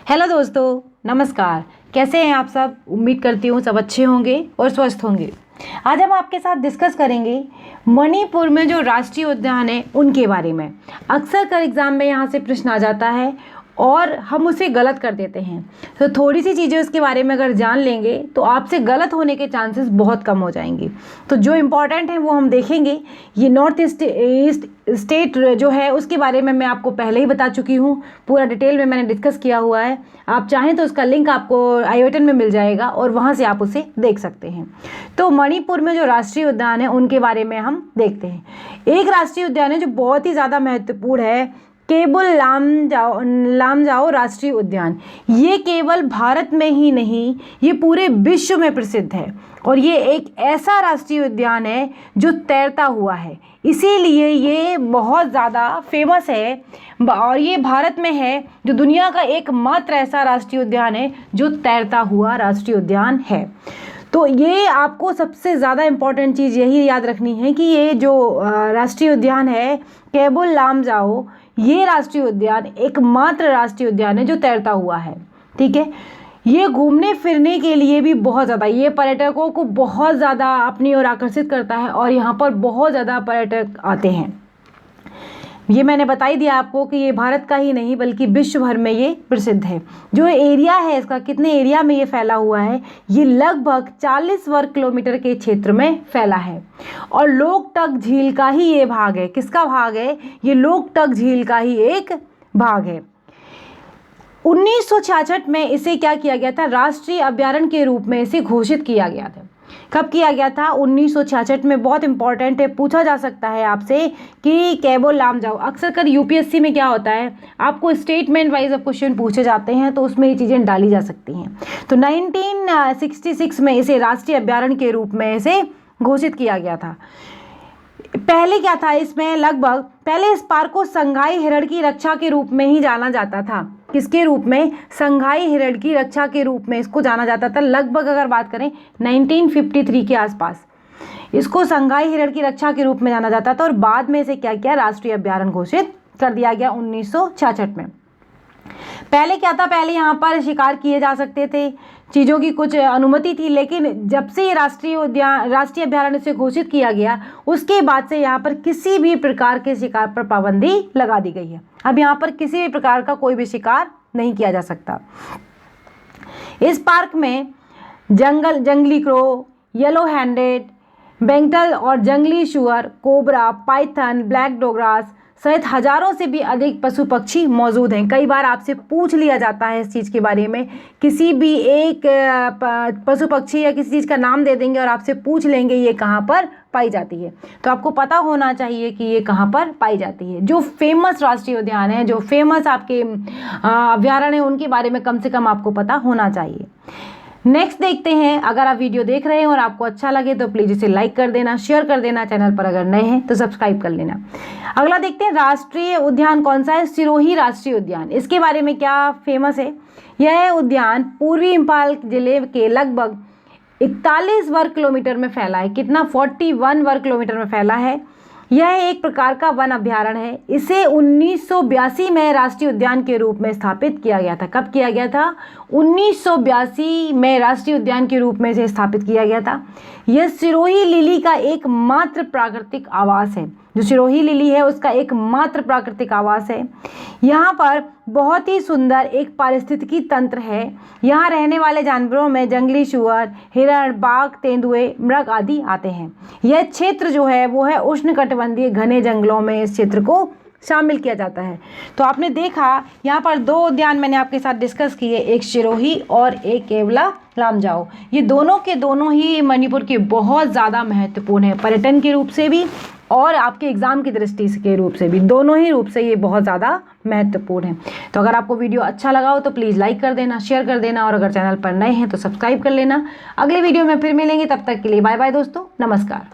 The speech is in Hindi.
हेलो दोस्तों, नमस्कार। कैसे हैं आप सब? उम्मीद करती हूँ सब अच्छे होंगे और स्वस्थ होंगे। आज हम आपके साथ डिस्कस करेंगे मणिपुर में जो राष्ट्रीय उद्यान है उनके बारे में। अक्सर कर एग्ज़ाम में यहाँ से प्रश्न आ जाता है और हम उसे गलत कर देते हैं। तो थोड़ी सी चीज़ें उसके बारे में अगर जान लेंगे तो आपसे गलत होने के चांसेस बहुत कम हो जाएंगे। तो जो इम्पॉर्टेंट है वो हम देखेंगे। ये नॉर्थ ईस्ट स्टेट जो है उसके बारे में मैं आपको पहले ही बता चुकी हूँ, पूरा डिटेल में मैंने डिस्कस किया हुआ है। आप चाहें तो उसका लिंक आपको आई बटन में मिल जाएगा और वहाँ से आप उसे देख सकते हैं। तो मणिपुर में जो राष्ट्रीय उद्यान है उनके बारे में हम देखते हैं। एक राष्ट्रीय उद्यान है जो बहुत ही ज़्यादा महत्वपूर्ण है, केबुल लामजाओ राष्ट्रीय उद्यान। ये केवल भारत में ही नहीं, ये पूरे विश्व में प्रसिद्ध है और ये एक ऐसा राष्ट्रीय उद्यान है जो तैरता हुआ है, इसीलिए ये बहुत ज़्यादा फेमस है। और ये भारत में है, जो दुनिया का एकमात्र ऐसा राष्ट्रीय उद्यान है जो तैरता हुआ राष्ट्रीय उद्यान है। तो ये आपको सबसे ज़्यादा इम्पॉर्टेंट चीज़ यही याद रखनी है कि ये जो राष्ट्रीय उद्यान है केबुल लामजाओ, ये राष्ट्रीय उद्यान एकमात्र राष्ट्रीय उद्यान है जो तैरता हुआ है। ठीक है, ये घूमने फिरने के लिए भी बहुत ज़्यादा, ये पर्यटकों को बहुत ज़्यादा अपनी ओर आकर्षित करता है और यहाँ पर बहुत ज़्यादा पर्यटक आते हैं। ये मैंने बता ही दिया आपको कि ये भारत का ही नहीं बल्कि विश्व भर में ये प्रसिद्ध है। जो एरिया है इसका, कितने एरिया में ये फैला हुआ है, ये लगभग 40 वर्ग किलोमीटर के क्षेत्र में फैला है। और लोकटक झील का ही ये भाग है। किसका भाग है? ये लोकटक झील का ही एक भाग है। 1966 में इसे क्या किया गया था? राष्ट्रीय अभयारण्य के रूप में इसे घोषित किया गया था। कब किया गया था? 1966 में। बहुत इंपॉर्टेंट है, पूछा जा सकता है आपसे कि केबुल लामजाओ। अक्सर कर यूपीएससी में क्या होता है, आपको स्टेटमेंट वाइज अब क्वेश्चन पूछे जाते हैं तो उसमें ये चीज़ें डाली जा सकती हैं। तो 1966 में इसे राष्ट्रीय अभयारण्य के रूप में इसे घोषित किया गया था। पहले क्या था इसमें? लगभग पहले इस पार्क को संघाई हिरण की रक्षा के रूप में ही जाना जाता था। किसके रूप में? संघाई हिरण की रक्षा के रूप में इसको जाना जाता था। लगभग अगर बात करें 1953 के आसपास इसको संघाई हिरण की रक्षा के रूप में जाना जाता था और बाद में इसे क्या किया? राष्ट्रीय अभयारण्य घोषित कर दिया गया 1966 में। पहले क्या था? पहले यहाँ पर शिकार किए जा सकते थे, चीज़ों की कुछ अनुमति थी, लेकिन जब से ये राष्ट्रीय अभयारण्य से घोषित किया गया उसके बाद से यहाँ पर किसी भी प्रकार के शिकार पर पाबंदी लगा दी गई है। अब यहाँ पर किसी भी प्रकार का कोई भी शिकार नहीं किया जा सकता। इस पार्क में जंगली क्रो, येलो हैंडेड बेंगटल और जंगली शुअर, कोबरा, पाइथन, ब्लैक डोगरास सहित हजारों से भी अधिक पशु पक्षी मौजूद हैं। कई बार आपसे पूछ लिया जाता है इस चीज़ के बारे में, किसी भी एक पशु पक्षी या किसी चीज़ का नाम दे देंगे और आपसे पूछ लेंगे ये कहाँ पर पाई जाती है, तो आपको पता होना चाहिए कि ये कहाँ पर पाई जाती है। जो फेमस राष्ट्रीय उद्यान है, जो फेमस आपके अभयारण्य है, उनके बारे में कम से कम आपको पता होना चाहिए। नेक्स्ट देखते हैं। अगर आप वीडियो देख रहे हैं और आपको अच्छा लगे तो प्लीज़ इसे लाइक कर देना, शेयर कर देना, चैनल पर अगर नए हैं तो सब्सक्राइब कर लेना। अगला देखते हैं, राष्ट्रीय उद्यान कौन सा है? सिरोही राष्ट्रीय उद्यान। इसके बारे में क्या फेमस है? यह उद्यान पूर्वी इंफाल जिले के लगभग 41 वर्ग किलोमीटर में फैला है। कितना? 41 वर्ग किलोमीटर में फैला है। यह एक प्रकार का वन अभयारण्य है। इसे 1982 में राष्ट्रीय उद्यान के रूप में स्थापित किया गया था। कब किया गया था? 1982 में राष्ट्रीय उद्यान के रूप में इसे स्थापित किया गया था। यह सिरोही लिली का एकमात्र प्राकृतिक आवास है। जो सिरोही लिली है उसका एकमात्र प्राकृतिक आवास है। यहाँ पर बहुत ही सुंदर एक पारिस्थितिकी तंत्र है। यहाँ रहने वाले जानवरों में जंगली शुअर, हिरण, बाघ, तेंदुए, मृग आदि आते हैं। यह क्षेत्र जो है वो है उष्णकटिबंधीय घने जंगलों में इस क्षेत्र को शामिल किया जाता है। तो आपने देखा यहाँ पर दो उद्यान मैंने आपके साथ डिस्कस किए, एक सिरोही और एक केबुल लामजाओ। ये दोनों के दोनों ही मणिपुर के बहुत ज़्यादा महत्वपूर्ण है, पर्यटन के रूप से भी और आपके एग्ज़ाम की दृष्टि के रूप से भी। दोनों ही रूप से ये बहुत ज़्यादा महत्वपूर्ण है। तो अगर आपको वीडियो अच्छा लगा हो तो प्लीज़ लाइक कर देना, शेयर कर देना और अगर चैनल पर नए हैं तो सब्सक्राइब कर लेना। अगले वीडियो में फिर मिलेंगे, तब तक के लिए बाय बाय दोस्तों, नमस्कार।